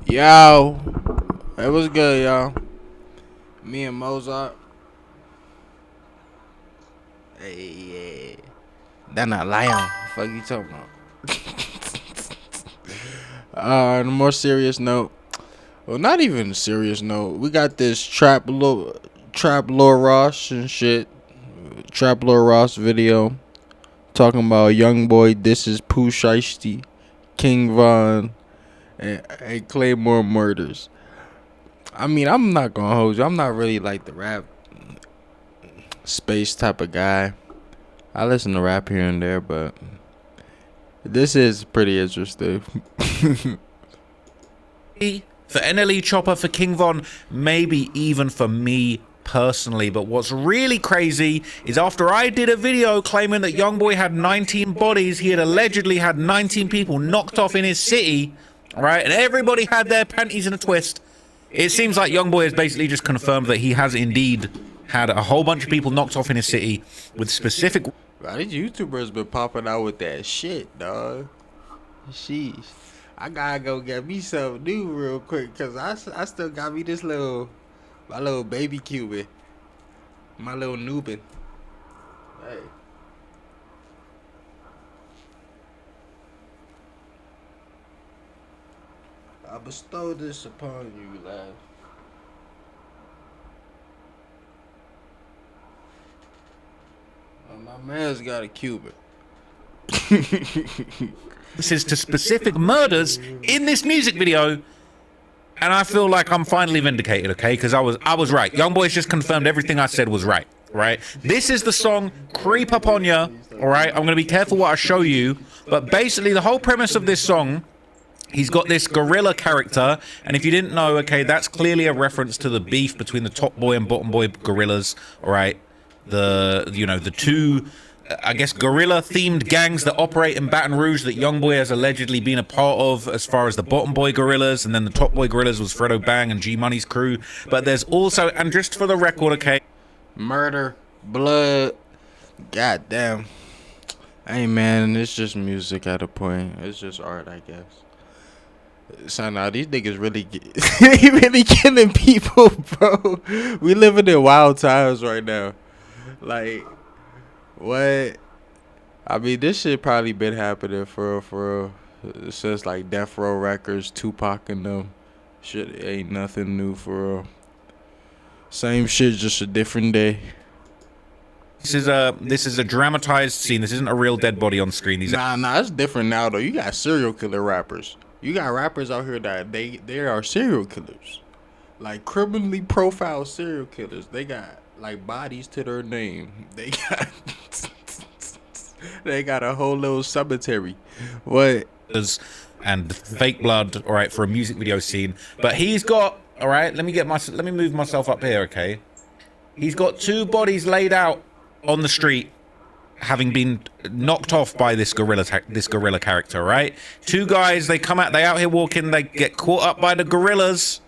Yo, it was good, y'all. Me and Mozart. Hey, yeah. That not lion. Fuck you talking about? On a more serious note, well, not even a serious note. We got this Trap Lord Ross and shit. Trap Lord Ross video talking about young boy. This is Pooh Shiesty, King Von, and Claymore murders. I mean, I'm not gonna hold you. I'm not really like the rap space type of guy. I listen to rap here and there, but this is pretty interesting. For NLE Chopper, for King Von, maybe even for me personally. But what's really crazy is after I did a video claiming that Youngboy had 19 bodies, he had allegedly had 19 people knocked off in his city, right? And everybody had their panties in a twist. It seems like Youngboy has basically just confirmed that he has indeed had a whole bunch of people knocked off in his city with specific... Wow, these YouTubers been popping out with that shit, dog. Sheesh. I gotta go get me something new real quick, cause I still got me my little baby Cuban, my little Nubian. Hey. I bestow this upon you, lad. My man's got a Cuban. This is to specific murders in this music video, and I feel like I'm finally vindicated, okay? Because I was right. Youngboy's just confirmed everything I said was right, right? This is the song "Creep Up On Ya," all right? I'm gonna be careful what I show you, but basically the whole premise of this song, he's got this gorilla character, and if you didn't know, okay, that's clearly a reference to the beef between the Top Boy and Bottom Boy gorillas, all right? The two, I guess, gorilla-themed gangs that operate in Baton Rouge that Youngboy has allegedly been a part of, as far as the Bottom Boy gorillas, and then the Top Boy gorillas was Fredo Bang and G Money's crew. But there's also, and just for the record, okay, Murder, blood, goddamn. Hey man, it's just music at a point. It's just art, I guess. So now these niggas really they really killing people, bro. We living in wild times right now. Like, what? I mean, this shit probably been happening for real. Since like Death Row Records, Tupac and them. Shit ain't nothing new for real. Same shit, just a different day. this is a dramatized scene. This isn't a real dead body on screen. These Nah, it's different now though. You got serial killer rappers. You got rappers out here that they are serial killers, like criminally profiled serial killers. They got like bodies to their name. They got they got a whole little cemetery. What? and fake blood, all right, for a music video scene. But he's got, all right, let me move myself up here, okay? He's got two bodies laid out on the street, having been knocked off by this gorilla character, right? Two guys, they out here walking, they get caught up by the gorillas,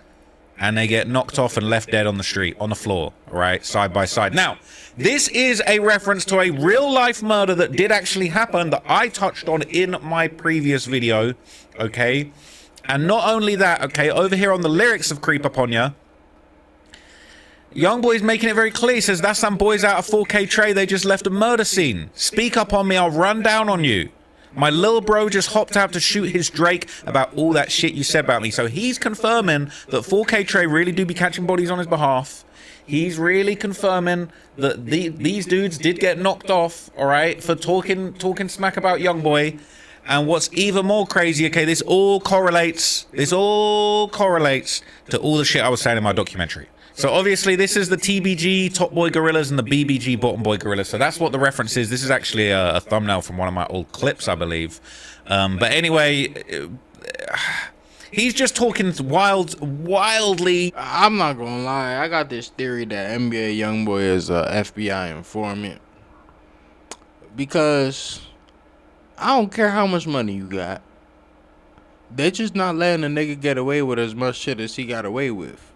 and they get knocked off and left dead on the street, on the floor, right, side by side. Now, this is a reference to a real-life murder that did actually happen that I touched on in my previous video, okay? And not only that, okay, over here on the lyrics of Creep Up On Ya, Youngboy's making it very clear. He says, that's some boys out of 4K Trey, they just left a murder scene. Speak up on me, I'll run down on you. My little bro just hopped out to shoot his Drake about all that shit you said about me. So he's confirming that 4K Trey really do be catching bodies on his behalf. He's really confirming that these dudes did get knocked off, all right, for talking smack about Youngboy. And what's even more crazy, okay, this all correlates to all the shit I was saying in my documentary. So obviously this is the TBG Top Boy Gorillas and the BBG Bottom Boy Gorillas. So that's what the reference is. This is actually a thumbnail from one of my old clips, I believe. But anyway, he's just talking wildly. I'm not gonna lie. I got this theory that NBA YoungBoy is a FBI informant, because I don't care how much money you got. They just not letting a nigga get away with as much shit as he got away with.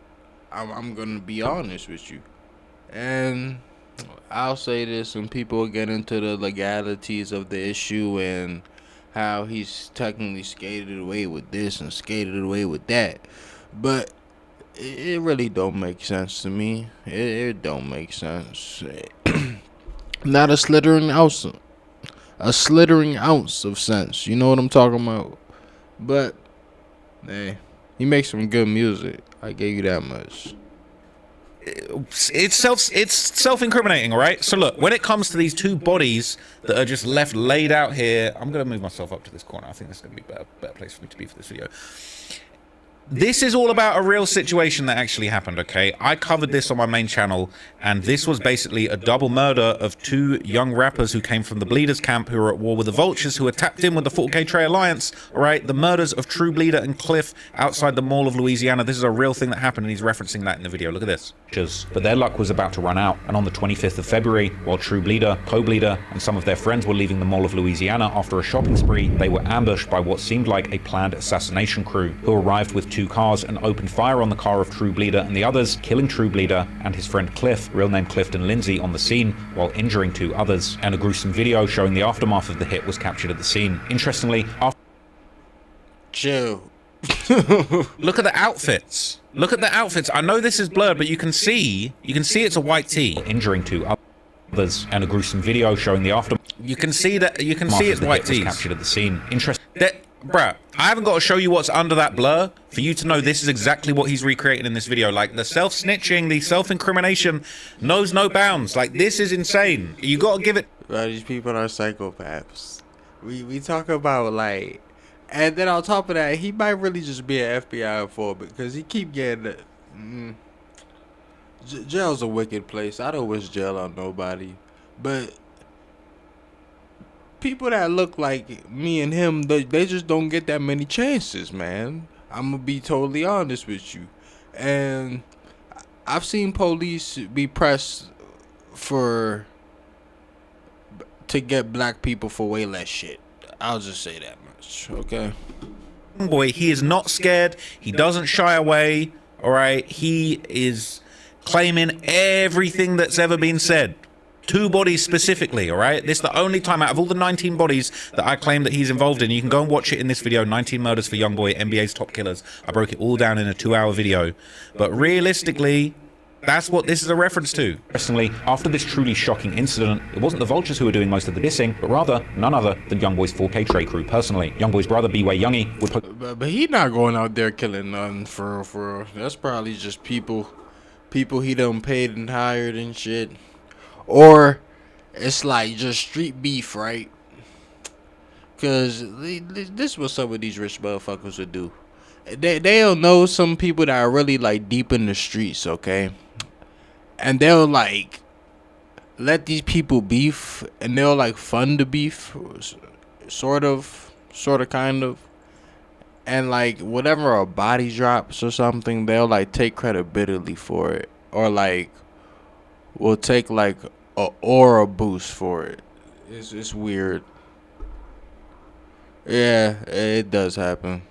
I'm gonna be honest with you, and I'll say this, and people will get into the legalities of the issue and how he's technically skated away with this and skated away with that, but it really don't make sense to me. It don't make sense. Not a slithering ounce of sense. You know what I'm talking about? But hey, he makes some good music. I gave you that much. It's self-incriminating, all right? So look, when it comes to these two bodies that are just left laid out here, I'm gonna move myself up to this corner. I think this is gonna be a better place for me to be for this video. This is all about a real situation that actually happened, okay? I covered this on my main channel, and this was basically a double murder of two young rappers who came from the Bleeders camp who were at war with the Vultures, who were tapped in with the 40K Trey Alliance, all right? The murders of True Bleeder and Cliff outside the Mall of Louisiana. This is a real thing that happened, and he's referencing that in the video. Look at this. But their luck was about to run out, and on the 25th of February, while True Bleeder, Co-Bleeder, and some of their friends were leaving the Mall of Louisiana after a shopping spree, they were ambushed by what seemed like a planned assassination crew, who arrived with two cars and opened fire on the car of True Bleeder and the others, killing True Bleeder and his friend Cliff, real name Clifton Lindsay, on the scene, while injuring two others. And a gruesome video showing the aftermath of the hit was captured at the scene. Interestingly, Chill. look at the outfits. Look at the outfits. I know this is blurred, but you can see it's a white tee. Injuring two others, and a gruesome video showing the aftermath. You can see it's white tees captured at the scene. Interesting. Bruh, I haven't got to show you what's under that blur for you to know this is exactly what he's recreating in this video. Like, the self-snitching, the self-incrimination knows no bounds. Like, this is insane. You got to give it... Bro, these people are psychopaths. We talk about, like... And then on top of that, he might really just be an FBI informant because he keep getting... Jail's a wicked place. I don't wish jail on nobody. But... people that look like me and him, they just don't get that many chances, man. I'm gonna be totally honest with you. And I've seen police be pressed to get black people for way less shit. I'll just say that much, okay? Boy, he is not scared. He doesn't shy away, all right? He is claiming everything that's ever been said. Two bodies specifically, all right? This is the only time out of all the 19 bodies that I claim that he's involved in. You can go and watch it in this video, 19 Murders for Youngboy, NBA's Top Killers. I broke it all down in a 2-hour video. But realistically, that's what this is a reference to. Interestingly, after this truly shocking incident, it wasn't the Vultures who were doing most of the dissing, but rather none other than Youngboy's 4K Trey crew personally. Youngboy's brother, B-Way Youngie, would but he not going out there killing none for real. That's probably just people he done paid and hired and shit. Or it's like just street beef, right? Because this is what some of these rich motherfuckers would do. They'll know some people that are really like deep in the streets, okay? And they'll like let these people beef, and they'll like fund the beef, sort of, kind of. And like whatever a body drops or something, they'll like take credit bitterly for it, or like will take like a aura boost for it. It's weird. Yeah, it does happen.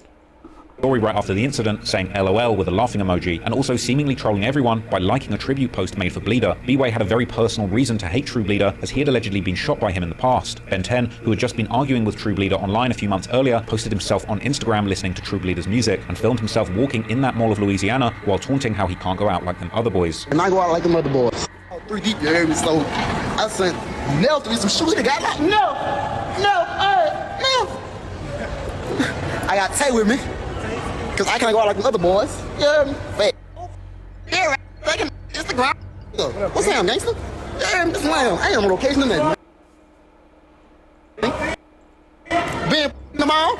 Story right after the incident, saying LOL with a laughing emoji, and also seemingly trolling everyone by liking a tribute post made for Bleeder. B-Way had a very personal reason to hate True Bleeder, as he had allegedly been shot by him in the past. Ben 10, who had just been arguing with True Bleeder online a few months earlier, posted himself on Instagram listening to True Bleeder's music, and filmed himself walking in that Mall of Louisiana while taunting how he can't go out like them other boys. And I go out like them other boys. 3 deep, you hear me? So I sent Nell to me some shoes. The guy like, no, I got Tay with me. Cause I can't go out like the other boys. Yeah, fake. Yeah, right. Instagram. What's that, gangster? Yeah, this lamb. I am on location in that. Being in the mall.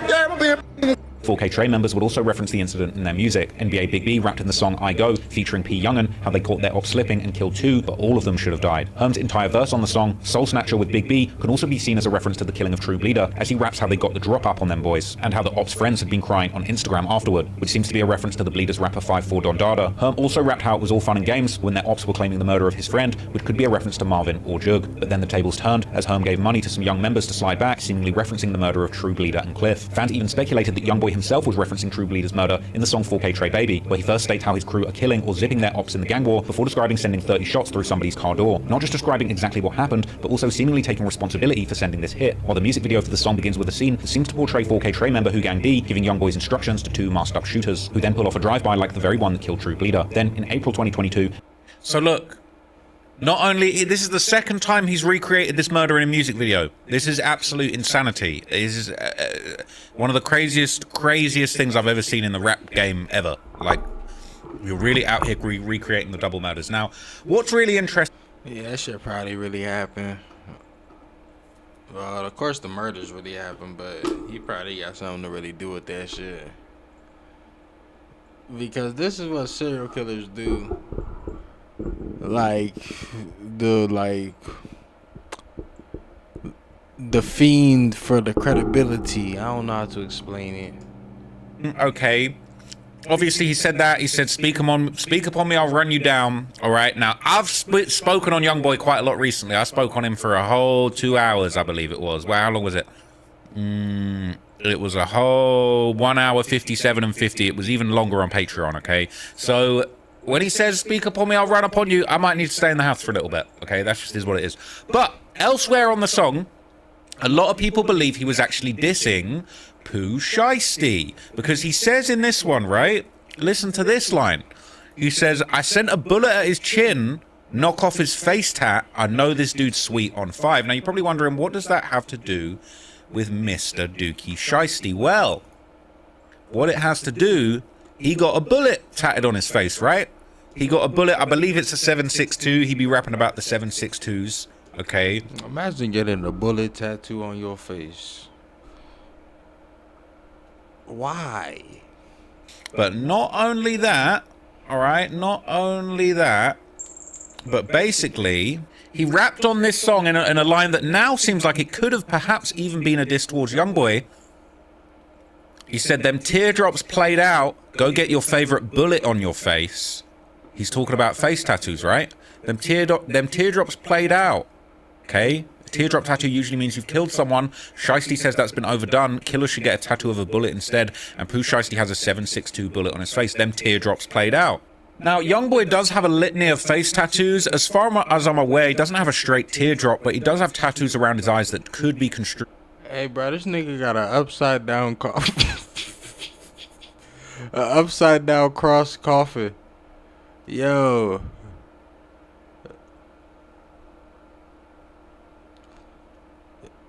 Yeah, I'm being. 4K Trey members would also reference the incident in their music. NBA Big B rapped in the song I Go, featuring P. Youngin, how they caught their op slipping and killed 2, but all of them should have died. Herm's entire verse on the song, Soul Snatcher with Big B, can also be seen as a reference to the killing of True Bleeder, as he raps how they got the drop up on them boys, and how the ops' friends had been crying on Instagram afterward, which seems to be a reference to the Bleeders rapper 5'4 Don Dada. Herm also rapped how it was all fun and games when their ops were claiming the murder of his friend, which could be a reference to Marvin or Jug. But then the tables turned, as Herm gave money to some young members to slide back, seemingly referencing the murder of True Bleeder and Cliff. Fans even speculated that Youngboy himself was referencing True Bleeder's murder in the song 4K Trey Baby, where he first states how his crew are killing or zipping their ops in the gang war before describing sending 30 shots through somebody's car door. Not just describing exactly what happened, but also seemingly taking responsibility for sending this hit. While the music video for the song begins with a scene that seems to portray 4K Trey member Who Gang D giving Youngboy's instructions to two masked up shooters, who then pull off a drive-by like the very one that killed True Bleeder. Then, in April 2022... So look, not only, this is the second time he's recreated this murder in a music video. This is absolute insanity. This is one of the craziest things I've ever seen in the rap game ever. Like, we're really out here recreating the double murders. Now, what's really interesting... Yeah, that shit probably really happened. Well, of course the murders really happened, but he probably got something to really do with that shit. Because this is what serial killers do. Like, the fiend for the credibility. I don't know how to explain it. Okay. Obviously, he said that. He said, speak upon me, I'll run you down. All right. Now, I've spoken on Youngboy quite a lot recently. I spoke on him for a whole 2 hours, I believe it was. Well, how long was it? It was a whole 1 hour, 57 and 50. It was even longer on Patreon, okay? So, when he says, speak upon me, I'll run upon you, I might need to stay in the house for a little bit, okay? That just is what it is. But, elsewhere on the song, a lot of people believe he was actually dissing Pooh Shiesty, because he says in this one, right? Listen to this line. He says, I sent a bullet at his chin, knock off his face tat. I know this dude's sweet on 5. Now, you're probably wondering, what does that have to do with Mr. Dookie Shiesty? Well, what it has to do, he got a bullet tatted on his face, right? He got a bullet, I believe it's a 7.62. He'd be rapping about the 7.62s, okay? Imagine getting a bullet tattoo on your face. Why? But not only that, all right, not only that, but basically, he rapped on this song in a line that now seems like it could have perhaps even been a diss towards Youngboy. He said, them teardrops played out, go get your favorite bullet on your face. He's talking about face tattoos, right? Them teardrops played out, okay? A teardrop tattoo usually means you've killed someone. Shiesty says that's been overdone. Killer should get a tattoo of a bullet instead. And Pooh Shiesty has a 7.62 bullet on his face. Them teardrops played out. Now, Youngboy does have a litany of face tattoos. As far as I'm aware, he doesn't have a straight teardrop, but he does have tattoos around his eyes that could be construed. Hey, bro, this nigga got an upside down coffin. An upside down cross coffin. Yo.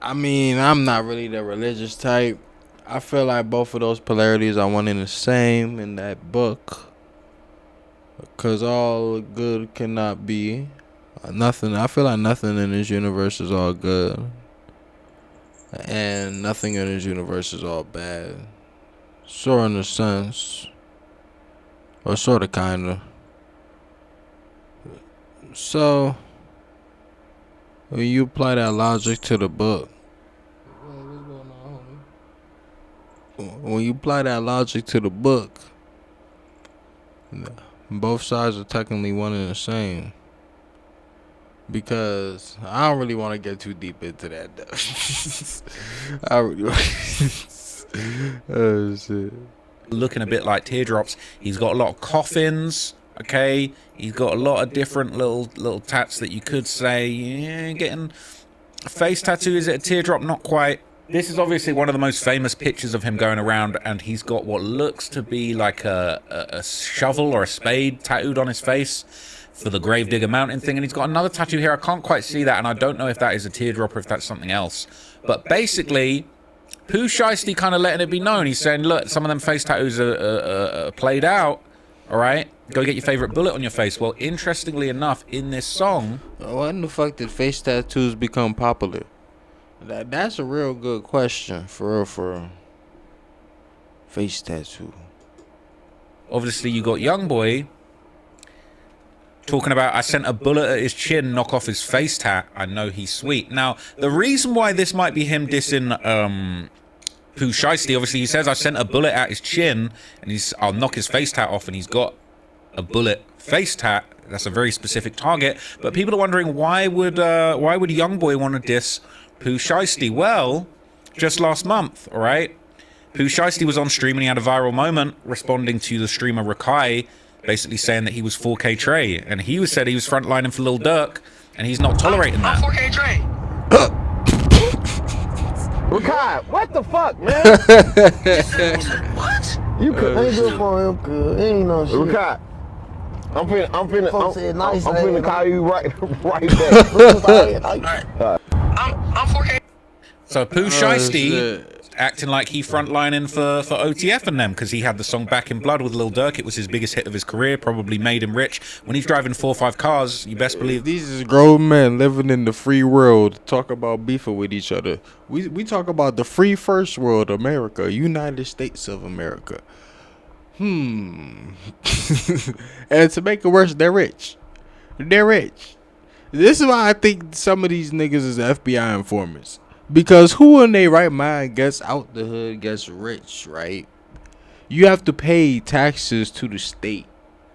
I mean, I'm not really the religious type. I feel like both of those polarities are one and the same in that book. Because all good cannot be. Nothing. I feel like nothing in this universe is all good. And nothing in this universe is all bad. Sort of in a sense. Or sort of, kind of. So, when you apply that logic to the book, when you apply that logic to the book, both sides are technically one and the same. Because I don't really want to get too deep into that, though. I really oh, shit. Looking a bit like teardrops. He's got a lot of coffins, okay? He's got a lot of different little tats that you could say, yeah, getting a face tattoo. Is it a teardrop? Not quite. This is obviously one of the most famous pictures of him going around, and he's got what looks to be like a shovel or a spade tattooed on his face for the Gravedigger Mountain thing, and he's got another tattoo here. I can't quite see that, and I don't know if that is a teardrop or if that's something else. But basically, Pooh Shiesty kind of letting it be known. He's saying, look, some of them face tattoos are played out, all right? Go get your favorite bullet on your face. Well, interestingly enough, in this song... When the fuck did face tattoos become popular? That's a real good question, for real. Face tattoo. Obviously, you got Youngboy talking about, I sent a bullet at his chin, knock off his face tat. I know he's sweet. Now, the reason why this might be him dissing Pooh Shiesty, obviously he says, I sent a bullet at his chin, and I'll knock his face tat off, and he's got a bullet face tat. That's a very specific target. But people are wondering, why would Youngboy want to diss Pooh Shiesty? Well, just last month, all right? Pooh Shiesty was on stream and he had a viral moment responding to the streamer Rakai, basically saying that he was 4K Trey, and he said he was frontlining for Lil Durk, and he's not tolerating that. I'm 4K Trey. Rakai, what the fuck, man? What? You could ain't good for him, good. Ain't no shit. Rakai, I'm finna call you right back. I'm 4K. So Pooh Shiesty shit. acting like he frontlining for OTF and them because he had the song Back in Blood with Lil Durk. It was his biggest hit of his career, probably made him rich. When he's driving 4 or 5 cars, you best believe These is grown men living in the free world talk about beefing with each other. We talk about the free first world, America, United States of America. And to make it worse, they're rich. They're rich. This is why I think some of these niggas is FBI informants. Because who in their right mind gets out the hood, gets rich, right? You have to pay taxes to the state.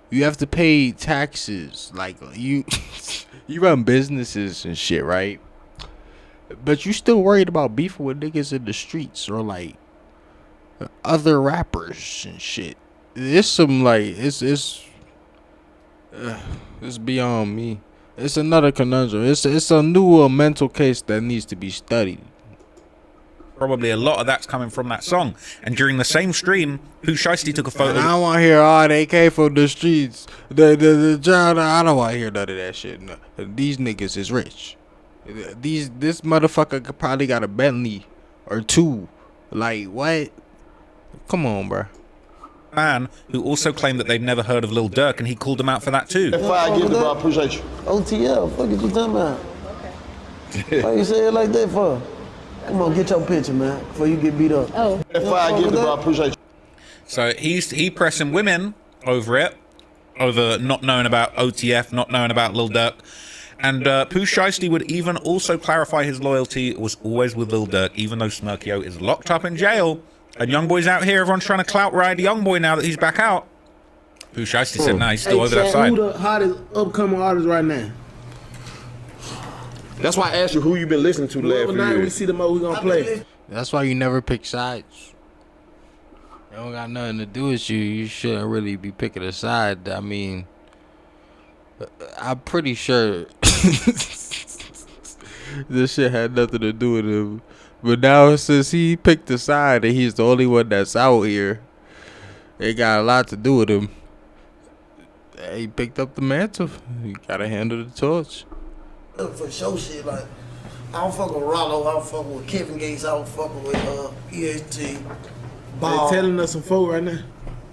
You have to pay taxes. Like, you run businesses and shit, right? But you still worried about beefing with niggas in the streets or, like, other rappers and shit. It's some, like, it's beyond me. It's another conundrum. It's a new mental case that needs to be studied. probably a lot of that's coming from that song. And during the same stream, Pooh Shiesty took a photo. And I don't want to hear all they came from the streets. The child. I don't want to hear none of that shit. No. These niggas is rich. This motherfucker probably got a Bentley or 2. Like, what? Come on, bro. Man who also claimed that they'd never heard of Lil Durk, and he called them out for that too. If I get it, bro, I appreciate you. OTL, fuck is you talking about? Why you say it like that for? Come on, get your picture, man, before you get beat up. Oh. If I get it, bro, I appreciate you. So he pressing women over it, over not knowing about OTF, not knowing about Lil Durk. And Pooh Shiesty would even also clarify his loyalty was always with Lil Durk, even though Smirkio is locked up in jail. And Youngboy's out here, everyone's trying to clout ride Youngboy now that he's back out. Pooh Shiesty said, nah, he's still over that side. Who the hottest upcoming artist right now? That's why I asked you who you been listening to the last Whoever few night we years. see the mo we gonna play. That's why you never pick sides. It don't got nothing to do with you. You shouldn't really be picking a side. I mean, I'm pretty sure this shit had nothing to do with him. But now since he picked a side and he's the only one that's out here, it got a lot to do with him. He picked up the mantle. You gotta handle the torch. For show shit, like, I don't fuck with Rollo, I don't fuck with Kevin Gates, I don't fuck with EST. They Ball, telling us some folk right now.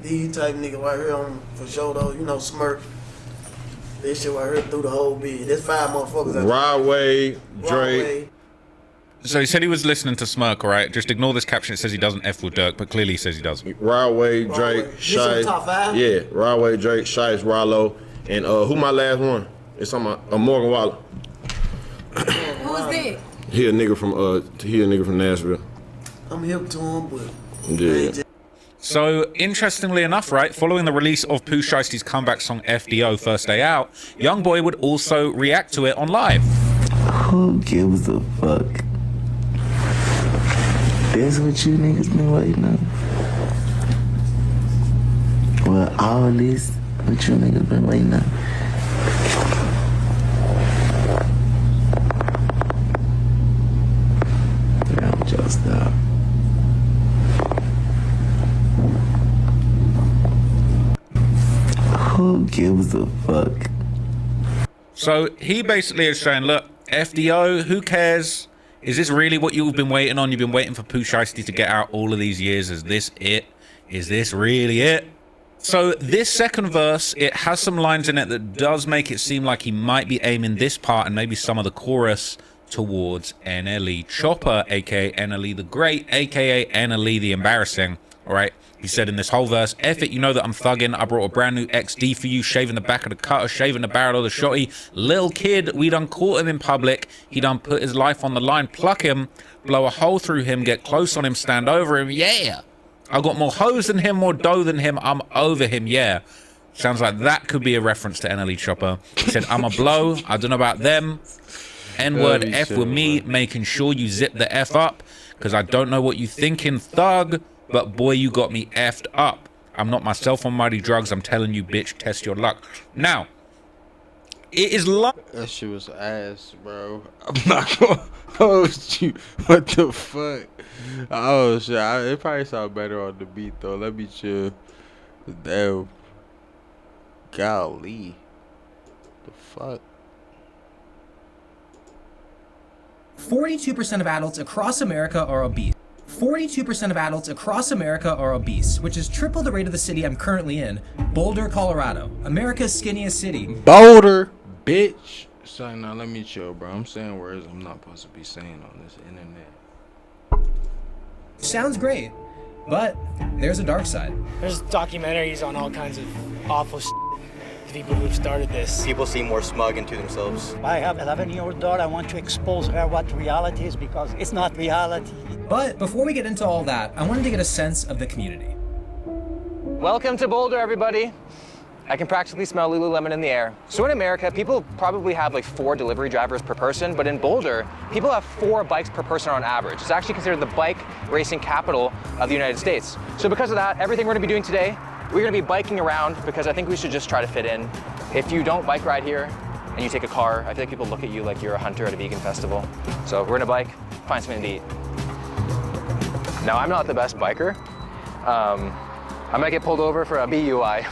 these type nigga right here on for sure though, you know, Smirk. This shit right here through the whole bid. There's 5 motherfuckers out there. Rodway, Drake. Rodway. So he said he was listening to Smirk, all right? Just ignore this caption. It says he doesn't F with Durk, but clearly he says he does. Rodway, Drake, This in the top 5? Yeah, Rodway, Drake, Shice, Rollo, and who my last one? It's on my Morgan Waller. Who's that? He a nigga from Nashville. I'm hip to him, but Yeah. So, interestingly enough, right, following the release of Pooh Shiesty's comeback song FDO First Day Out, Youngboy would also react to it on live. Who gives a fuck? That's what you niggas been waiting on. Well, all this, what you niggas been waiting on. Now, just stop. Who gives a fuck? So, he basically is saying, look, FDO, who cares? Is this really what you've been waiting on? You've been waiting for Pooh Shiesty to get out all of these years. Is this it? Is this really it? So this second verse, it has some lines in it that does make it seem like he might be aiming this part and maybe some of the chorus towards NLE Chopper, aka NLE the Great, aka NLE the Embarrassing. All right. He said in this whole verse, F it, you know that I'm thugging. I brought a brand new XD for you, shaving the back of the cutter, shaving the barrel of the shotty. Lil kid, we done caught him in public. He done put his life on the line. Pluck him, blow a hole through him, get close on him, stand over him. Yeah. I got more hoes than him, more dough than him. I'm over him. Yeah. Sounds like that could be a reference to NLE Chopper. He said, I'm a blow. I don't know about them. N-word F with me, making sure you zip the F up. Because I don't know what you thinking, thug. but boy, you got me effed up. I'm not myself on mighty drugs. I'm telling you, bitch, test your luck. Now, it is That shit was ass, bro. I'm not gonna hold you. What the fuck? Oh shit! It probably sound better on the beat though. Let me chill. Damn. Golly. The fuck? 42% of adults across America are obese. 42% of adults across America are obese, which is triple the rate of the city I'm currently in, Boulder, Colorado, America's skinniest city. Boulder, bitch. Son, now let me chill, bro. I'm saying words I'm not supposed to be saying on this internet. Sounds great, but there's a dark side. There's documentaries on all kinds of awful shit. The people who've started this. People seem more smug into themselves. I have 11-year-old daughter. I want to expose her what reality is because it's not reality. But before we get into all that, I wanted to get a sense of the community. Welcome to Boulder, everybody. I can practically smell Lululemon in the air. So in America, people probably have like 4 delivery drivers per person, but in Boulder, people have 4 bikes per person on average. It's actually considered the bike racing capital of the United States. So because of that, everything we're gonna be doing today, we're gonna be biking around because I think we should just try to fit in. If you don't bike ride here and you take a car, I feel like people look at you like you're a hunter at a vegan festival. So we're gonna bike, find something to eat. Now, I'm not the best biker. I might get pulled over for a BUI.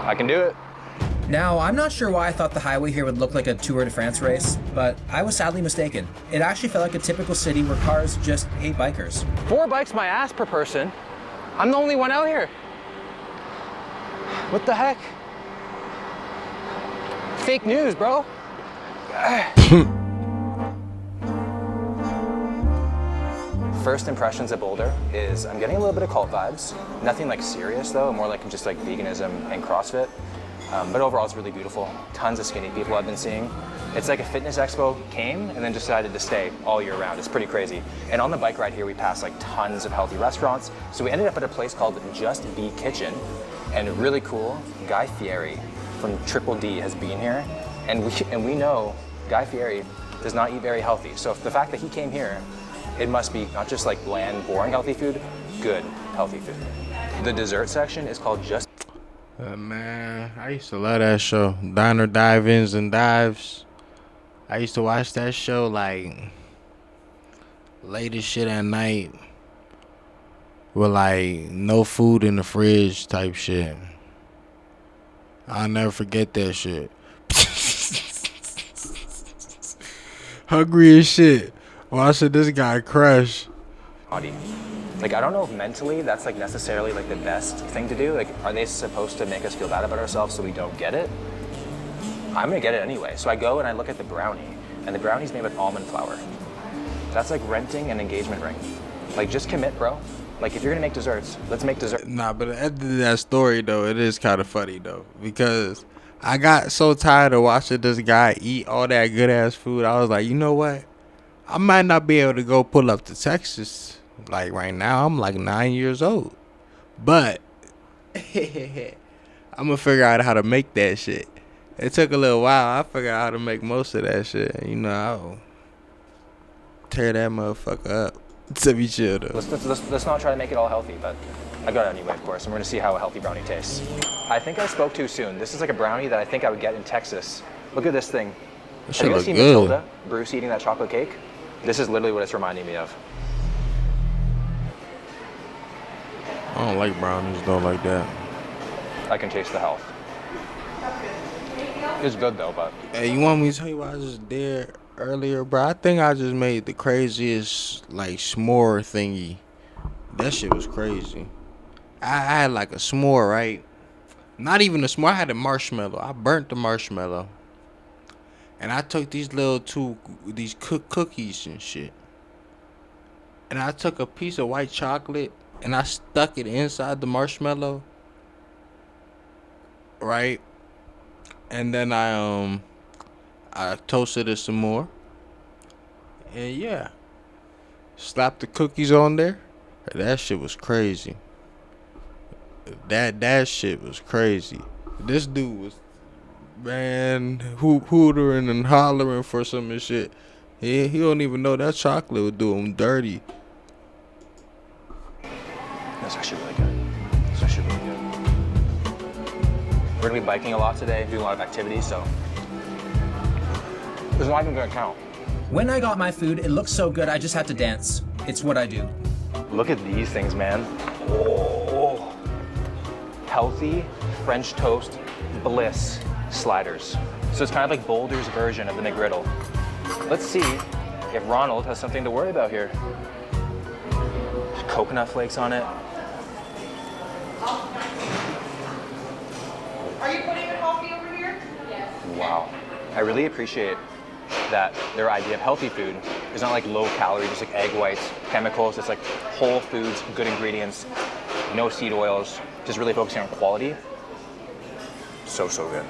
I can do it. Now, I'm not sure why I thought the highway here would look like a Tour de France race, but I was sadly mistaken. It actually felt like a typical city where cars just hate bikers. 4 bikes my ass per person. I'm the only one out here. What the heck? Fake news, bro. First impressions at Boulder is I'm getting a little bit of cult vibes. Nothing like serious though, more like just like veganism and CrossFit. But overall it's really beautiful. Tons of skinny people I've been seeing. It's like a fitness expo came and then decided to stay all year round. It's pretty crazy. And on the bike ride here we passed like tons of healthy restaurants. So we ended up at a place called Just Be Kitchen. And really cool, Guy Fieri from Triple D has been here. And we know Guy Fieri does not eat very healthy. So the fact that he came here, it must be not just like bland, boring healthy food, good healthy food. The dessert section is called Just. Man, I used to love that show, Diner Dive-Ins and Dives. I used to watch that show like late as shit at night with like no food in the fridge type shit. I'll never forget that shit. Hungry as shit. Watching this guy crush. Body. Like, I don't know if mentally that's like necessarily like the best thing to do. Like, are they supposed to make us feel bad about ourselves so we don't get it? I'm gonna get it anyway. So I go and I look at the brownie, and the brownie's made with almond flour. That's like renting an engagement ring. Like, just commit, bro. Like, if you're gonna make desserts, let's make dessert. Nah, but at the end of that story though, it is kind of funny though, because I got so tired of watching this guy eat all that good ass food. I was like, you know what? I might not be able to go pull up to Texas. Like right now, I'm like 9 years old. But I'm gonna figure out how to make that shit. It took a little while. I figured out how to make most of that shit. You know, I'll tear that motherfucker up. To be chill though. Let's not try to make it all healthy, but I got it anyway, of course. And we're gonna see how a healthy brownie tastes. I think I spoke too soon. This is like a brownie that I think I would get in Texas. Look at this thing. That Have shit you guys look seen good. Matilda, Bruce eating that chocolate cake? This is literally what it's reminding me of. I don't like brownies though like that. I can taste the health. It's good though, but. Hey, you want me to tell you what I just did earlier, bro? I think I just made the craziest like s'more thingy. That shit was crazy. I had like a s'more, right? Not even a s'more. I had a marshmallow. I burnt the marshmallow. And I took these little these cookies and shit. And I took a piece of white chocolate and I stuck it inside the marshmallow. Right? And then I toasted it some more. And yeah. Slapped the cookies on there. That shit was crazy. That shit was crazy. This dude was, man, hootering and hollering for some shit. Yeah, he don't even know that chocolate would do him dirty. That's actually really good. That's actually really good. We're gonna be biking a lot today, doing a lot of activities, so it's not even gonna count. When I got my food, it looked so good I just had to dance. It's what I do. Look at these things, man. Oh. Healthy French toast bliss sliders. So it's kind of like Boulder's version of the McGriddle. Let's see if Ronald has something to worry about here. There's coconut flakes on it. Are you putting your coffee over here? Yes. Wow. I really appreciate that their idea of healthy food is not like low calorie, just like egg whites, chemicals. It's like whole foods, good ingredients, no seed oils, just really focusing on quality. So good.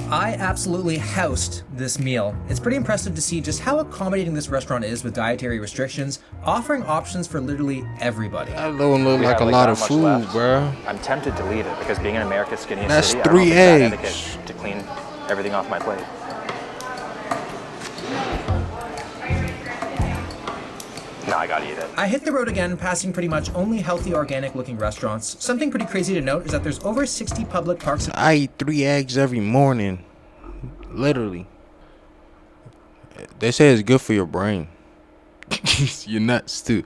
I absolutely housed this meal. It's pretty impressive to see just how accommodating this restaurant is with dietary restrictions, offering options for literally everybody. That don't look like a lot of food, bro. I'm tempted to leave it because being in America's skinniest That's city, 3 I don't think eggs. it's bad etiquette to clean everything off my plate. No, I gotta eat it. I hit the road again, passing pretty much only healthy, organic-looking restaurants. Something pretty crazy to note is that there's over 60 public parks. I eat 3 eggs every morning. Literally. They say it's good for your brain. You're nuts too.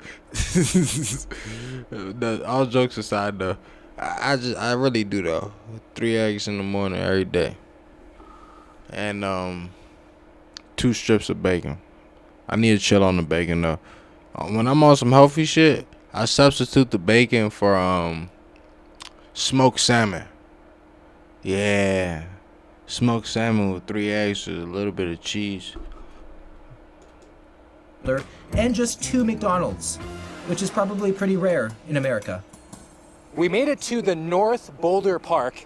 All jokes aside though, I really do though. 3 eggs in the morning every day. And 2 strips of bacon. I need to chill on the bacon though. When I'm on some healthy shit, I substitute the bacon for smoked salmon. Yeah. Smoked salmon with 3 eggs with a little bit of cheese. And just 2 McDonald's, which is probably pretty rare in America. We made it to the North Boulder Park.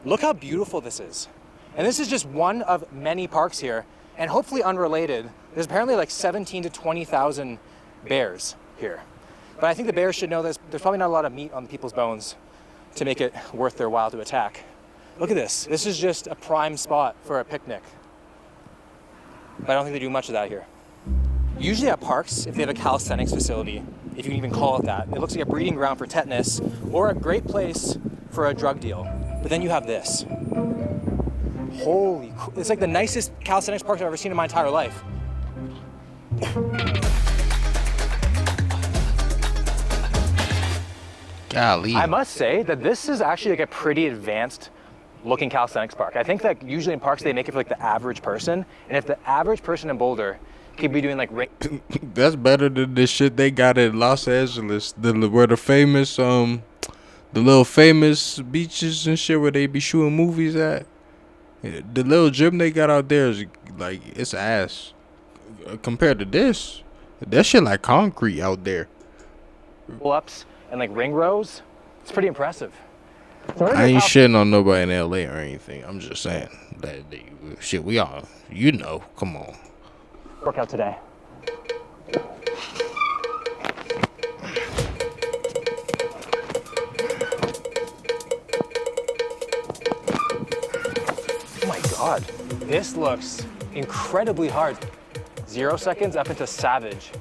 Look how beautiful this is. And this is just one of many parks here, and hopefully unrelated. There's apparently like 17 to 20,000 bears here. But I think the bears should know there's probably not a lot of meat on people's bones to make it worth their while to attack. Look at this. This is just a prime spot for a picnic. But I don't think they do much of that here. Usually at parks, if they have a calisthenics facility, if you can even call it that, it looks like a breeding ground for tetanus or a great place for a drug deal. But then you have this. Holy, it's like the nicest calisthenics park I've ever seen in my entire life. Golly. I must say that this is actually like a pretty advanced looking calisthenics park. I think that usually in parks they make it for like the average person, and if the average person in Boulder could be doing like that's better than the shit they got in Los Angeles, where the famous the little famous beaches and shit where they be shooting movies at. The little gym they got out there is like, it's ass compared to this. That shit like concrete out there. pull-ups and like ring rows. It's pretty impressive. I ain't shitting on nobody in LA or anything. I'm just saying that shit we all, you know, come on. Workout today. Oh my God, this looks incredibly hard. 0 seconds up into Savage.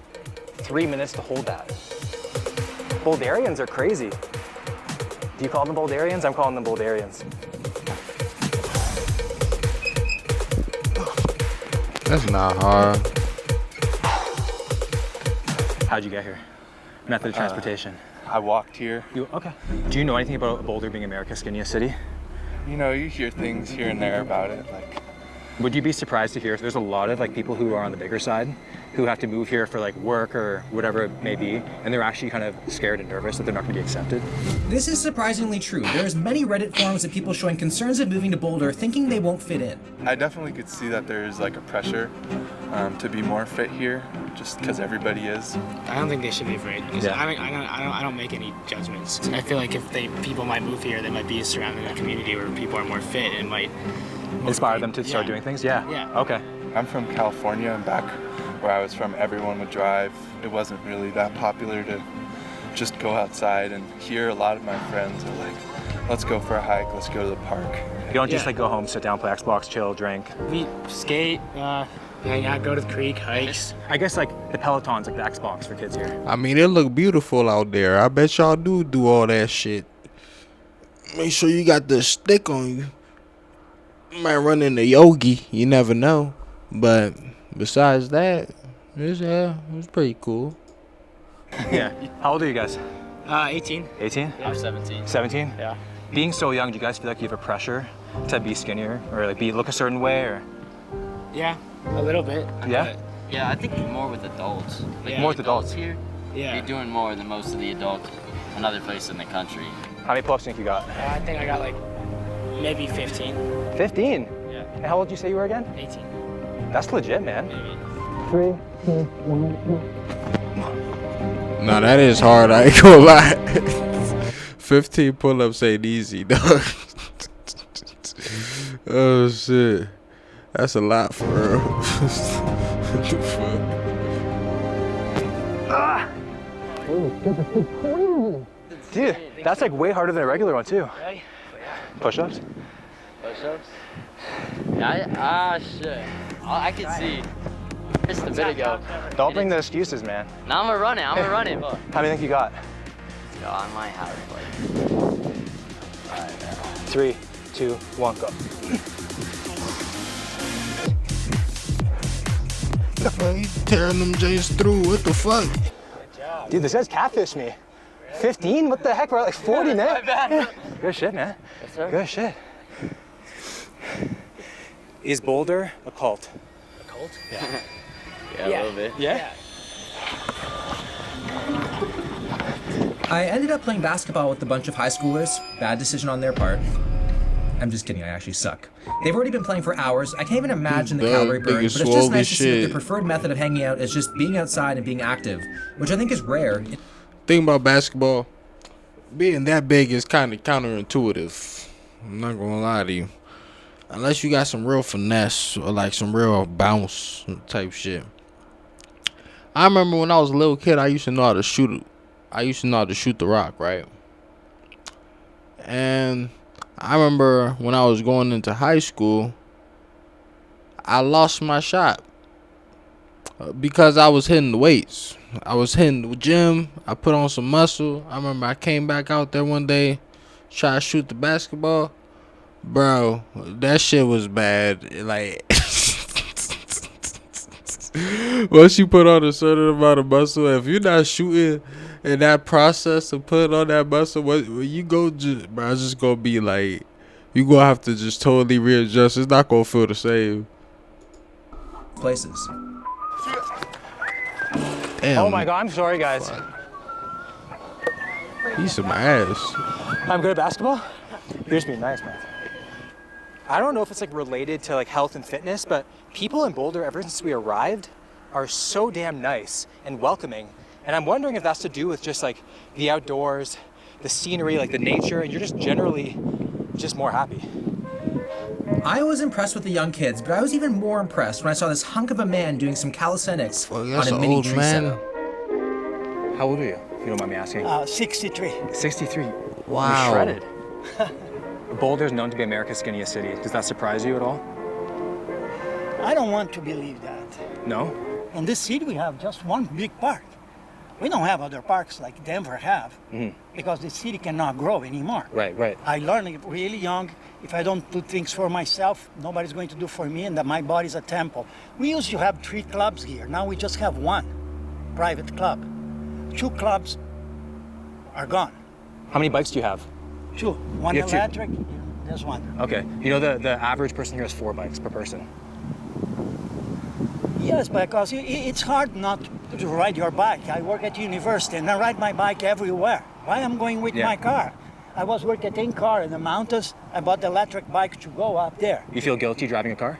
3 minutes to hold that. Boulderians are crazy. Do you call them Boulderians? I'm calling them Boulderians. That's not hard. How'd you get here? Method of transportation. I walked here. Okay. Do you know anything about Boulder being America's skinniest city? You know, you hear things here and there about it. Like, would you be surprised to hear there's a lot of like people who are on the bigger side who have to move here for like work or whatever it may be, and they're actually kind of scared and nervous that they're not going to be accepted? This is surprisingly true. There's many Reddit forums of people showing concerns of moving to Boulder, thinking they won't fit in. I definitely could see that there's like a pressure to be more fit here, just because everybody is. I don't think they should be afraid. Because I don't make any judgments. I feel like if people might move here, they might be surrounding a community where people are more fit and might inspire them to start doing things. Yeah. Okay. I'm from California, and back where I was from, everyone would drive. It wasn't really that popular to just go outside, and here a lot of my friends are like, let's go for a hike, let's go to the park. You don't just like go home, sit down, play Xbox, chill, drink. We skate, hang out, go to the creek, hikes. I guess like the Peloton's like the Xbox for kids here. I mean, it look beautiful out there. I bet y'all do all that shit. Make sure you got the stick on you. You might run into Yogi. You never know. But besides that, it's pretty cool. Yeah. How old are you guys? 18. 18? I'm 17. 17? Yeah. Being so young, do you guys feel like you have a pressure to be skinnier or like look a certain way or? Yeah, a little bit. Yeah? Yeah, I think more with adults. Like More with adults? here, Yeah. you're doing more than most of the adults in other places in the country. How many pull-ups do you think you got? I think I got like maybe 15. 15? Yeah. And how old did you say you were again? 18. That's legit, man. Maybe. 3, 2, 1. No, that is hard. I ain't gonna lie. 15 pull-ups ain't easy, dog. Oh shit, that's a lot for real. What the fuck? Dude, that's like way harder than a regular one too. Push-ups? Push-ups? Yeah, shit. I can see. Just a bit ago. Don't bring the excuses, man. Now I'm gonna run it. I'm gonna run it. Look. How many think you got? Yo, I might have it. Alright, 3, 2, 1, go. You tearing them J's through? What the fuck? Dude, this guy's catfished me. 15? What the heck? We're at like 40 now. Good shit, man. Yes, sir. Good shit. Is Boulder a cult? A cult? Yeah. Yeah, a little bit. Yeah? I ended up playing basketball with a bunch of high schoolers. Bad decision on their part. I'm just kidding, I actually suck. They've already been playing for hours. I can't even imagine the calorie burn, but it's just nice to see that their preferred method of hanging out is just being outside and being active, which I think is rare. Thing about basketball, being that big is kind of counterintuitive. I'm not gonna lie to you. Unless you got some real finesse or like some real bounce type shit. I remember when I was a little kid, I used to know how to shoot. I used to know how to shoot the rock, right? And I remember when I was going into high school, I lost my shot because I was hitting the weights. I was hitting the gym. I put on some muscle. I remember I came back out there one day, tried to shoot the basketball. Bro, that shit was bad. Like, once you put on a certain amount of muscle, if you're not shooting in that process of putting on that muscle, when you go, bro, it's just gonna be like, you gonna have to just totally readjust. It's not gonna feel the same. Places. Damn. Oh my god, I'm sorry, guys. He's some ass. I'm good at basketball? You're just being nice, man. I don't know if it's like related to like health and fitness, but people in Boulder, ever since we arrived, are so damn nice and welcoming. And I'm wondering if that's to do with just like the outdoors, the scenery, like the nature, and you're just generally just more happy. I was impressed with the young kids, but I was even more impressed when I saw this hunk of a man doing some calisthenics on a mini tree setup. How old are you, if you don't mind me asking? 63. 63. Wow. You're shredded. Boulder is known to be America's skinniest city. Does that surprise you at all? I don't want to believe that. No? In this city, we have just one big park. We don't have other parks like Denver have, because the city cannot grow anymore. Right, right. I learned it really young. If I don't do things for myself, nobody's going to do for me, and that my body's a temple. We used to have 3 clubs here. Now we just have 1 private club. 2 clubs are gone. How many bikes do you have? 2. 1 You have 2? electric, there's 1. Okay. You know the average person here has 4 bikes per person. Yes, because it's hard not to ride your bike. I work at university and I ride my bike everywhere. Why am I going with my car? I was working at in-car in the mountains. I bought the electric bike to go up there. You feel guilty driving a car?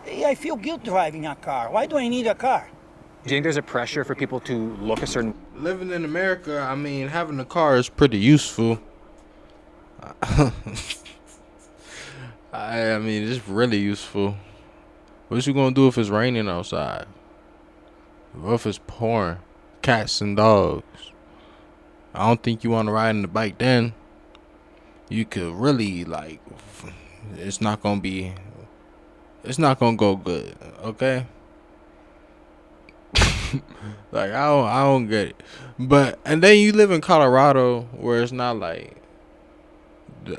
I feel guilt driving a car. Why do I need a car? Do you think there's a pressure for people to look a certain... Living in America, I mean, having a car is pretty useful. I mean, it's really useful. What you gonna do if it's raining outside? What if it's pouring? Cats and dogs. I don't think you want to ride on the bike then. You could really, like, it's not gonna go good, okay? Like I don't get it. But and then you live in Colorado where it's not like.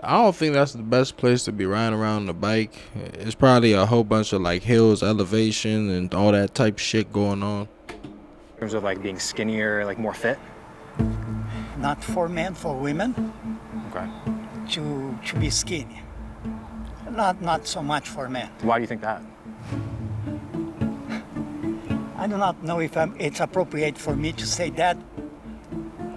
I don't think that's the best place to be riding around the bike. It's probably a whole bunch of like hills, elevation, and all that type shit going on. In terms of like being skinnier, like more fit. Not for men, for women. Okay. To be skinny. Not so much for men. Why do you think that? I do not know if it's appropriate for me to say that.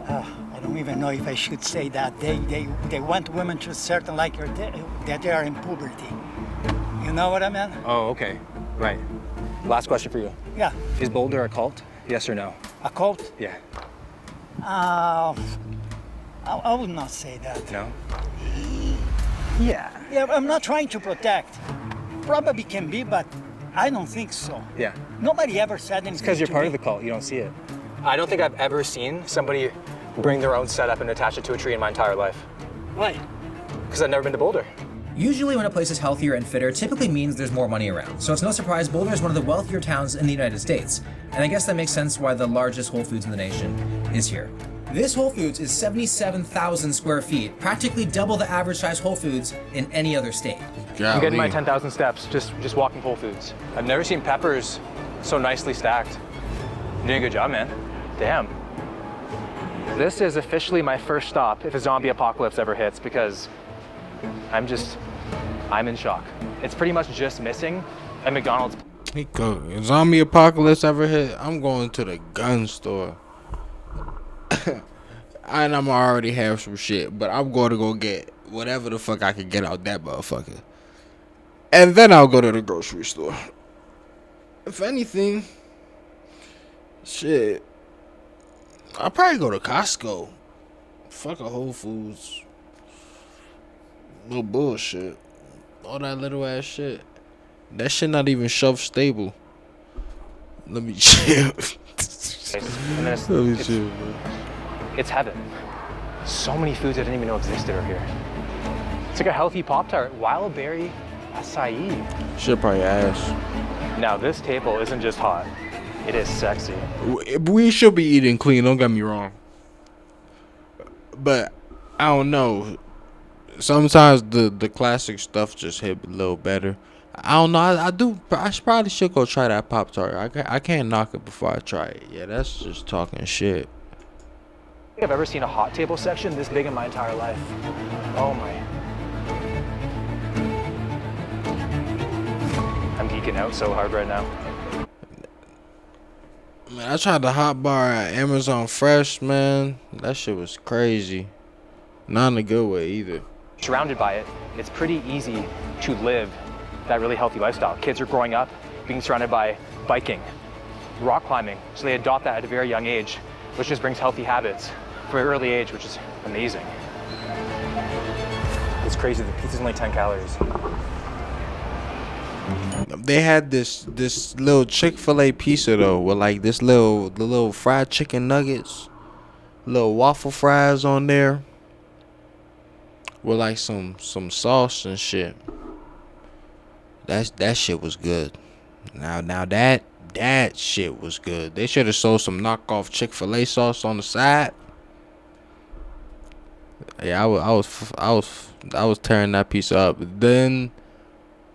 I don't even know if I should say that. They want women to certain like that they are in puberty. You know what I mean? Oh, okay. Right. Last question for you. Yeah. Is Boulder a cult? Yes or no? A cult? Yeah. I would not say that. No? Yeah. Yeah, I'm not trying to protect. Probably can be, but I don't think so. Yeah. Nobody ever said anything. It's because you're part of the cult. You don't see it. I don't think I've ever seen somebody bring their own setup and attach it to a tree in my entire life. Why? Because I've never been to Boulder. Usually when a place is healthier and fitter, typically means there's more money around. So it's no surprise Boulder is one of the wealthier towns in the United States. And I guess that makes sense why the largest Whole Foods in the nation is here. This Whole Foods is 77,000 square feet, practically double the average size Whole Foods in any other state. I'm getting my 10,000 steps just walking Whole Foods. I've never seen peppers so nicely stacked. You're doing a good job, man. Damn. This is officially my first stop if a zombie apocalypse ever hits because I'm in shock. It's pretty much just missing a McDonald's. Zombie apocalypse ever hit? I'm going to the gun store. And I'm already have some shit, but I'm going to go get whatever the fuck I can get out that motherfucker. And then I'll go to the grocery store. If anything, shit, I'll probably go to Costco. Fuck a Whole Foods. Little bullshit. All that little ass shit. That shit not even shelf stable. Let me chill. And then Let me chill, bro. It's heaven. So many foods I didn't even know existed are here. It's like a healthy Pop-Tart, wild berry, acai. Shit probably ass. Now this table isn't just hot, it is sexy. We should be eating clean, don't get me wrong. But I don't know. Sometimes the classic stuff just hit a little better. I don't know. I probably should go try that Pop-Tart. I can't knock it before I try it. Yeah, that's just talking shit. I think I've ever seen a hot table section this big in my entire life. Oh my. I'm geeking out so hard right now. Man, I tried the hot bar at Amazon Fresh, man. That shit was crazy. Not in a good way either. Surrounded by it, it's pretty easy to live that really healthy lifestyle. Kids are growing up being surrounded by biking, rock climbing, so they adopt that at a very young age, which just brings healthy habits from an early age, which is amazing. It's crazy, the pizza's only 10 calories. They had this little Chick-fil-A pizza though, with like the little fried chicken nuggets, little waffle fries on there, with like some sauce and shit. That shit was good. Now that shit was good. They should have sold some knockoff Chick-fil-A sauce on the side. Yeah, I was tearing that piece up. Then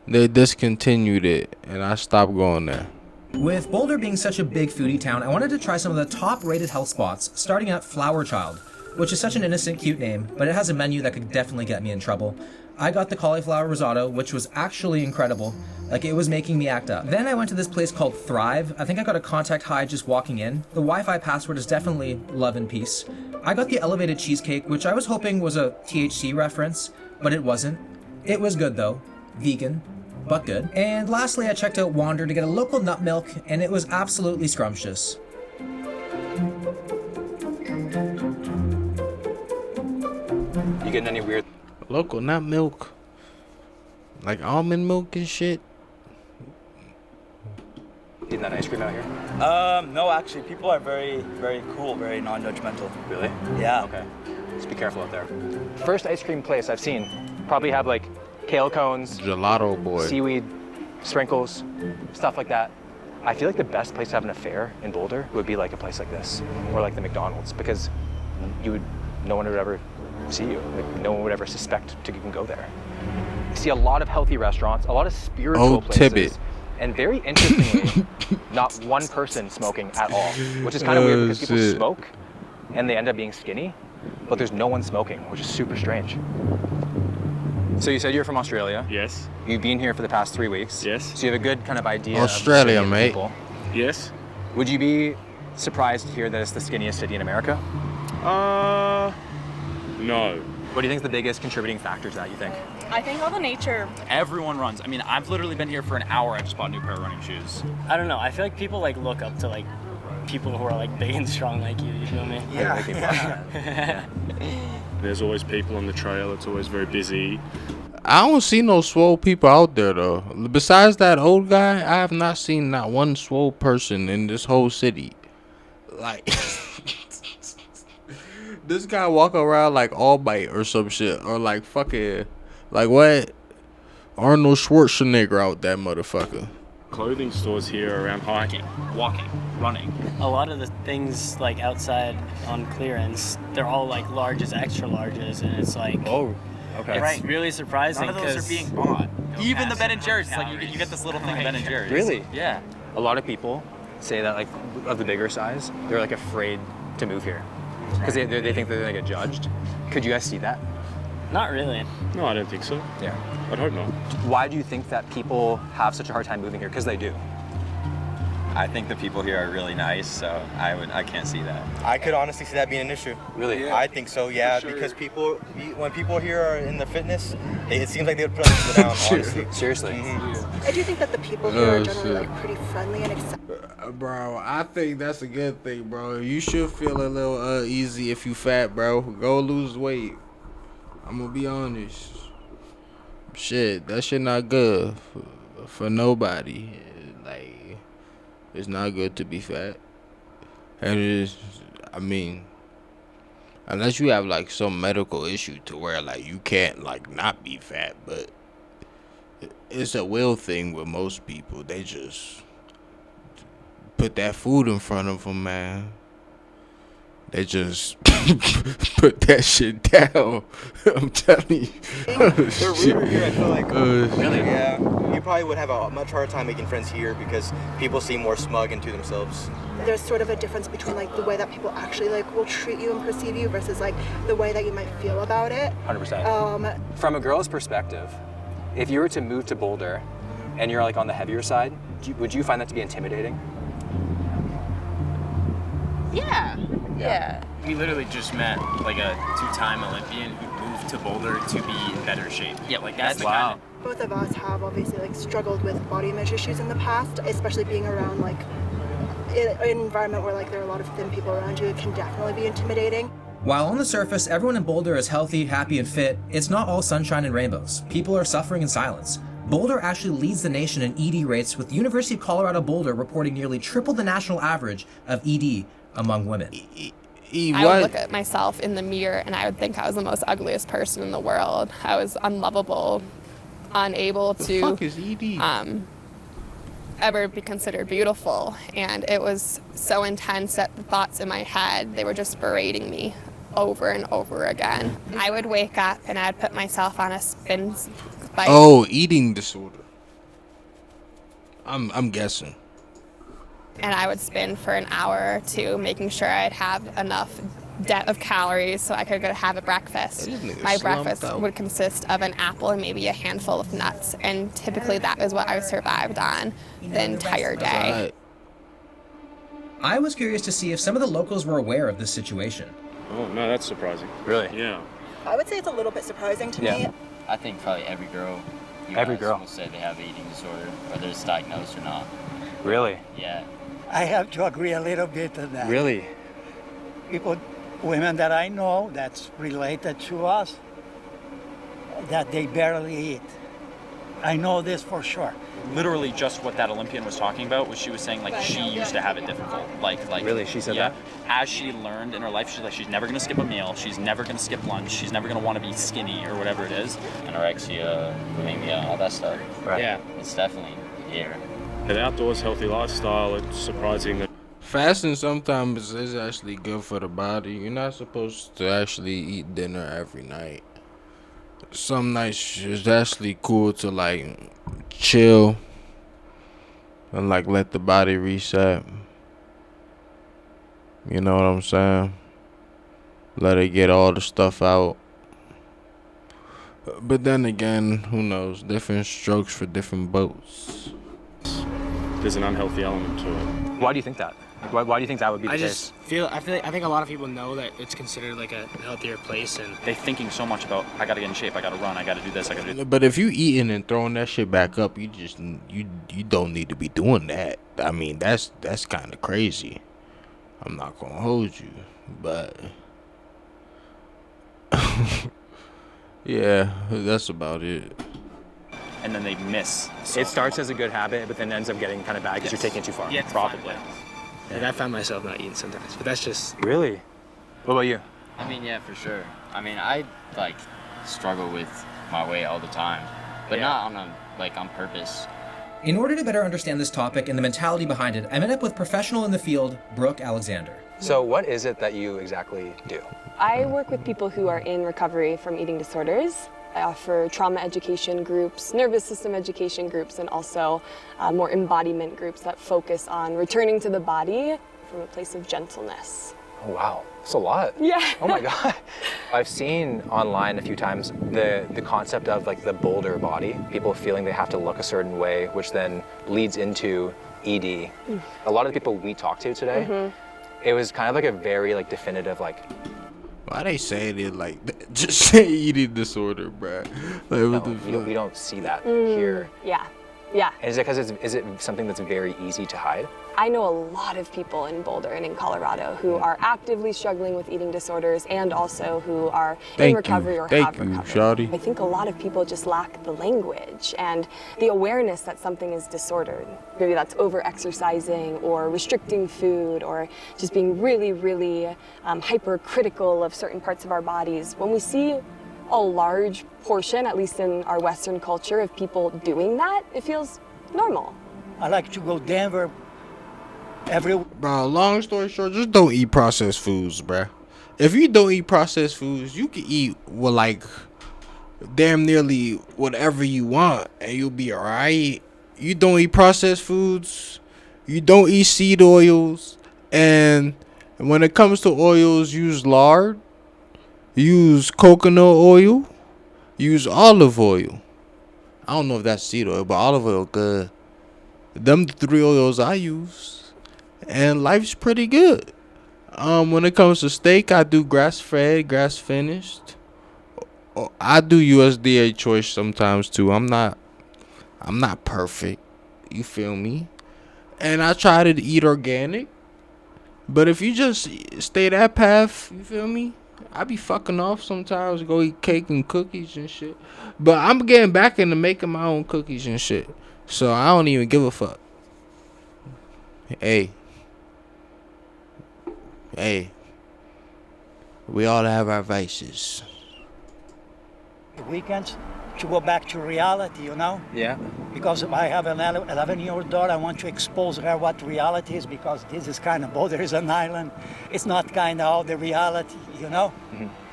they discontinued it, and I stopped going there. With Boulder being such a big foodie town, I wanted to try some of the top-rated health spots, starting at Flower Child, which is such an innocent, cute name, but it has a menu that could definitely get me in trouble. I got the cauliflower risotto, which was actually incredible. Like, it was making me act up. Then I went to this place called Thrive. I think I got a contact high just walking in. The Wi-Fi password is definitely love and peace. I got the elevated cheesecake, which I was hoping was a THC reference, but it wasn't. It was good though. Vegan, but good. And lastly, I checked out Wander to get a local nut milk, and it was absolutely scrumptious. You getting any weird? Local nut milk, like almond milk and shit. Eating that ice cream out here? No, actually, people are very, very cool, very non-judgmental. Really? Yeah. Okay. Just be careful out there. First ice cream place I've seen probably have like kale cones, Gelato boy, seaweed, sprinkles, stuff like that. I feel like the best place to have an affair in Boulder would be like a place like this, or like the McDonald's, because no one would ever see you. Like, no one would ever suspect to even go there. You see a lot of healthy restaurants, a lot of spiritual places, Tibbet. and very interestingly, not one person smoking at all, which is kind of weird because people smoke and they end up being skinny, but there's no one smoking, which is super strange. So you said you're from Australia. Yes. You've been here for the past 3 weeks. Yes. So you have a good kind of idea Australia, of the city and mate. people. Yes. Would you be surprised to hear that it's the skinniest city in America? No. What do you think is the biggest contributing factor to that, you think? I think all the nature. Everyone runs. I mean, I've literally been here for an hour. I just bought a new pair of running shoes. I don't know. I feel like people like look up to like people who are like big and strong like you feel me? Yeah. There's always people on the trail. It's always very busy. I don't see no swole people out there though. Besides that old guy, I have not seen not one swole person in this whole city. Like this guy walk around like All Might or some shit, or like fucking like what? Arnold Schwarzenegger out that motherfucker. Clothing stores here around hiking, walking, running. A lot of the things like outside on clearance, they're all like larges, extra larges, and it's like okay, it's really surprising. None of those are being bought. Even the Ben & Jerry's, like you get this little thing of Ben & Jerry's. Really? Yeah. A lot of people say that like of the bigger size, they're like afraid to move here because they think that they're gonna get judged. Could you guys see that? Not really. No, I don't think so. Yeah. I'd hope not. Why do you think that people have such a hard time moving here? Because they do. I think the people here are really nice, so I can't see that. I could honestly see that being an issue. Really? Yeah. I think so, yeah, because when people here are in the fitness, it seems like they would put people down, honestly. Seriously. Mm-hmm. I do think that the people here are generally like pretty friendly and accepting. Bro, I think that's a good thing, bro. You should feel a little uneasy if you fat, bro. Go lose weight. I'm gonna be honest. Shit, that shit not good for nobody. Like, it's not good to be fat. And it's, I mean, unless you have like some medical issue to where like you can't like not be fat, but it's a will thing with most people. They just put that food in front of them, man. They just put that shit down. I'm telling you. They're ruder here, I feel like. Really? Yeah. You probably would have a much harder time making friends here because people seem more smug into themselves. There's sort of a difference between like the way that people actually like will treat you and perceive you versus like the way that you might feel about it. 100%. From a girl's perspective, if you were to move to Boulder and you're like on the heavier side, would you find that to be intimidating? Yeah. We literally just met like a 2-time Olympian who moved to Boulder to be in better shape. Yeah, like that's the kind of... Both of us have obviously like struggled with body image issues in the past, especially being around like an environment where like there are a lot of thin people around you. It can definitely be intimidating. While on the surface, everyone in Boulder is healthy, happy, and fit, it's not all sunshine and rainbows. People are suffering in silence. Boulder actually leads the nation in ED rates, with the University of Colorado Boulder reporting nearly triple the national average of ED among women. I would look at myself in the mirror and I would think I was the most ugliest person in the world. I was unlovable, unable to ever be considered beautiful. And it was so intense that the thoughts in my head, they were just berating me over and over again. I would wake up and I'd put myself on a spin bike. Oh, eating disorder. I'm guessing. And I would spin for an hour or two, making sure I'd have enough depth of calories so I could go have a breakfast. My breakfast would consist of an apple and maybe a handful of nuts, and typically that is what I survived on the entire day. I was curious to see if some of the locals were aware of this situation. Oh, no, that's surprising. Really? Yeah. I would say it's a little bit surprising to me. I think probably every girl will say they have an eating disorder, whether it's diagnosed or not. Really? Yeah. I have to agree a little bit on that. Really? Women that I know that's related to us, that they barely eat. I know this for sure. Literally just what that Olympian was talking about was she was saying like she used to have it difficult. Like really? She said that? As she learned in her life, she's like she's never gonna skip a meal, she's never gonna skip lunch, she's never gonna want to be skinny or whatever it is. Anorexia, bulimia, all that stuff. Right. Yeah. It's definitely here. An outdoors healthy lifestyle, it's surprising that Fasting sometimes is actually good for the body. You're not supposed to actually eat dinner every night. Some nights it's actually cool to like chill and like let the body reset. You know what I'm saying? Let it get all the stuff out. But then again, who knows? Different strokes for different boats. there's an unhealthy element to it. Why do you think that? Why do you think that would be the case? I think a lot of people know that it's considered like a healthier place, and they're thinking so much about, I gotta get in shape, I gotta run, I gotta do this, I gotta do that. But if you eating and throwing that shit back up, you don't need to be doing that. I mean, that's kind of crazy. I'm not gonna hold you, but yeah, that's about it. And then they miss. It starts as a good habit, but then ends up getting kind of bad because you're taking it too far. Yeah, probably. Like I find myself not eating sometimes, but that's just really. What about you? I mean, yeah, for sure. I mean, I like struggle with my weight all the time, but not on purpose. In order to better understand this topic and the mentality behind it, I met up with professional in the field, Brooke Alexander. So what is it that you exactly do? I work with people who are in recovery from eating disorders. I offer trauma education groups, nervous system education groups, and also more embodiment groups that focus on returning to the body from a place of gentleness. Oh, wow. That's a lot. Yeah. Oh my God. I've seen online a few times the concept of like the boulder body, people feeling they have to look a certain way, which then leads into ED. A lot of the people we talked to today, it was kind of like a very like definitive like, why they saying it like that? Just say eating disorder, bruh. Like, we don't see that here. Yeah, yeah. And is it because is it something that's very easy to hide? I know a lot of people in Boulder and in Colorado who are actively struggling with eating disorders and also who are in recovery or have recovered. Shawty. I think a lot of people just lack the language and the awareness that something is disordered. Maybe that's over-exercising or restricting food or just being really, really hypercritical of certain parts of our bodies. When we see a large portion, at least in our Western culture, of people doing that, it feels normal. I like to go Denver. Bro, long story short, just don't eat processed foods, bro. If you don't eat processed foods, you can eat like damn nearly whatever you want and you'll be alright. You don't eat processed foods, you don't eat seed oils, and when it comes to oils, use lard, use coconut oil, use olive oil. I don't know if that's seed oil, but olive oil good. Them the 3 oils I use. And life's pretty good. When it comes to steak, I do grass-fed, grass-finished. I do USDA choice sometimes too. I'm not perfect. You feel me? And I try to eat organic. But if you just stay that path, you feel me? I be fucking off sometimes, go eat cake and cookies and shit. But I'm getting back into making my own cookies and shit. So I don't even give a fuck. Hey, we all have our vices. Weekends to go back to reality, you know? Yeah. Because I have an 11-year-old daughter, I want to expose her what reality is because this is kind of Boulder is an island. It's not kind of all the reality, you know?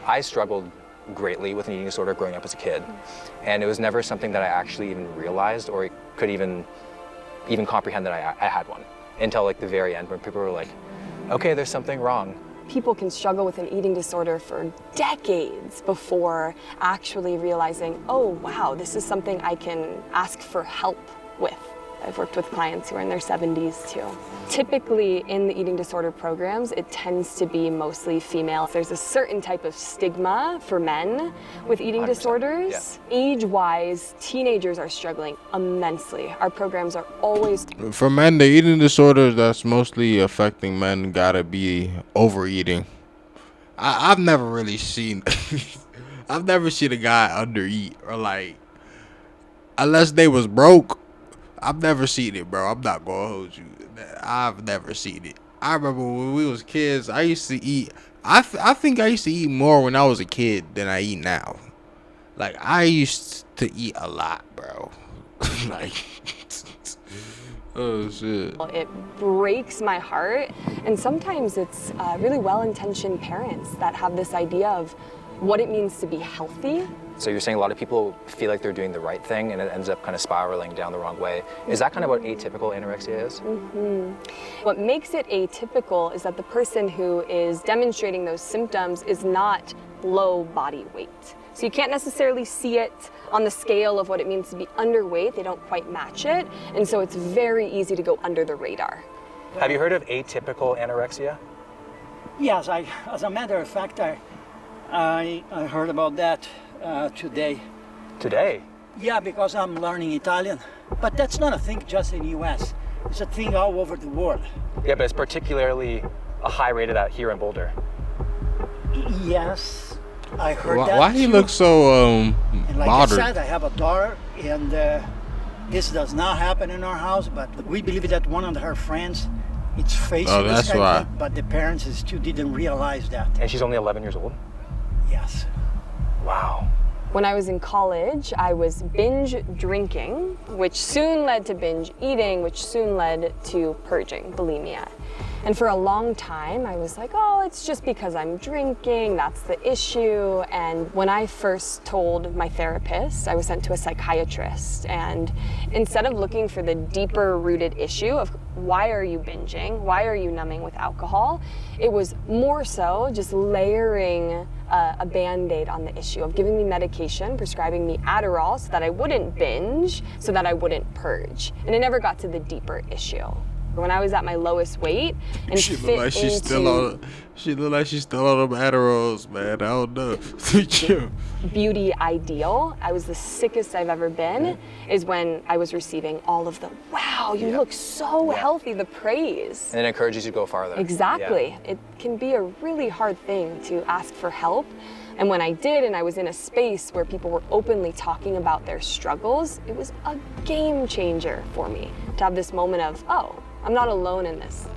I struggled greatly with an eating disorder growing up as a kid. And it was never something that I actually even realized or could even comprehend that I had one until like the very end when people were like, okay, there's something wrong. People can struggle with an eating disorder for decades before actually realizing, oh wow, this is something I can ask for help with. I've worked with clients who are in their 70s too. Typically in the eating disorder programs, it tends to be mostly female. There's a certain type of stigma for men with eating disorders. Yeah. Age-wise, teenagers are struggling immensely. Our programs are always... For men, the eating disorders that's mostly affecting men gotta be overeating. I've never really seen... I've never seen a guy undereat or like... Unless they was broke. I've never seen it, bro. I'm not gonna hold you. I've never seen it. I remember when we was kids, I used to eat. I think I used to eat more when I was a kid than I eat now. Like I used to eat a lot, bro. Like Oh shit. It breaks my heart, and sometimes it's really well-intentioned parents that have this idea of what it means to be healthy. So you're saying a lot of people feel like they're doing the right thing and it ends up kind of spiraling down the wrong way. Is that kind of what atypical anorexia is? What makes it atypical is that the person who is demonstrating those symptoms is not low body weight. So you can't necessarily see it on the scale of what it means to be underweight. They don't quite match it, and so it's very easy to go under the radar. Have you heard of atypical anorexia? Yes, as a matter of fact, I heard about that today. Today? Yeah, because I'm learning Italian. But that's not a thing just in the US. It's a thing all over the world. Yeah, but it's particularly a high rate of that here in Boulder. Yes, I heard that. Why he look so and like modern? I said, I have a daughter, and this does not happen in our house, but we believe that one of her friends is facing this kind of thing, but the parents still didn't realize that. And she's only 11 years old? Yes. Wow. When I was in college, I was binge drinking, which soon led to binge eating, which soon led to purging, bulimia. And for a long time, I was like, oh, it's just because I'm drinking, that's the issue. And when I first told my therapist, I was sent to a psychiatrist. And instead of looking for the deeper rooted issue of why are you binging, why are you numbing with alcohol, it was more so just layering a Band-Aid on the issue of giving me medication, prescribing me Adderall so that I wouldn't binge, so that I wouldn't purge. And it never got to the deeper issue. When I was at my lowest weight and She look like she's still on. She look like she's still on them Adderalls, man. I don't know. Beauty ideal, I was the sickest I've ever been, is when I was receiving all of the, wow, you look so healthy, the praise. And it encourages you to go farther. Exactly. It can be a really hard thing to ask for help. And when I did, and I was in a space where people were openly talking about their struggles, it was a game changer for me to have this moment of, oh, I'm not alone in this.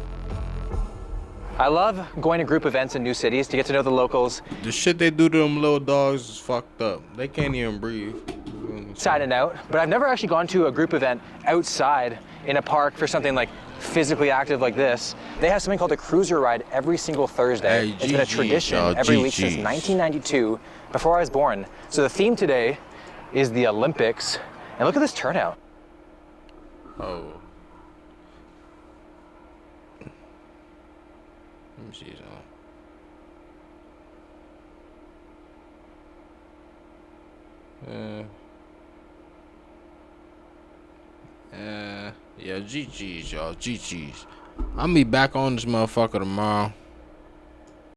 I love going to group events in new cities to get to know the locals. The shit they do to them little dogs is fucked up. They can't even breathe. Inside and out, but I've never actually gone to a group event outside in a park for something like physically active like this. They have something called a cruiser ride every single Thursday. It's been a tradition every week since 1992, before I was born. So the theme today is the Olympics, and look at this turnout. Oh. Let me see something. Yeah, GG's, y'all. GG's. I'll be back on this motherfucker tomorrow.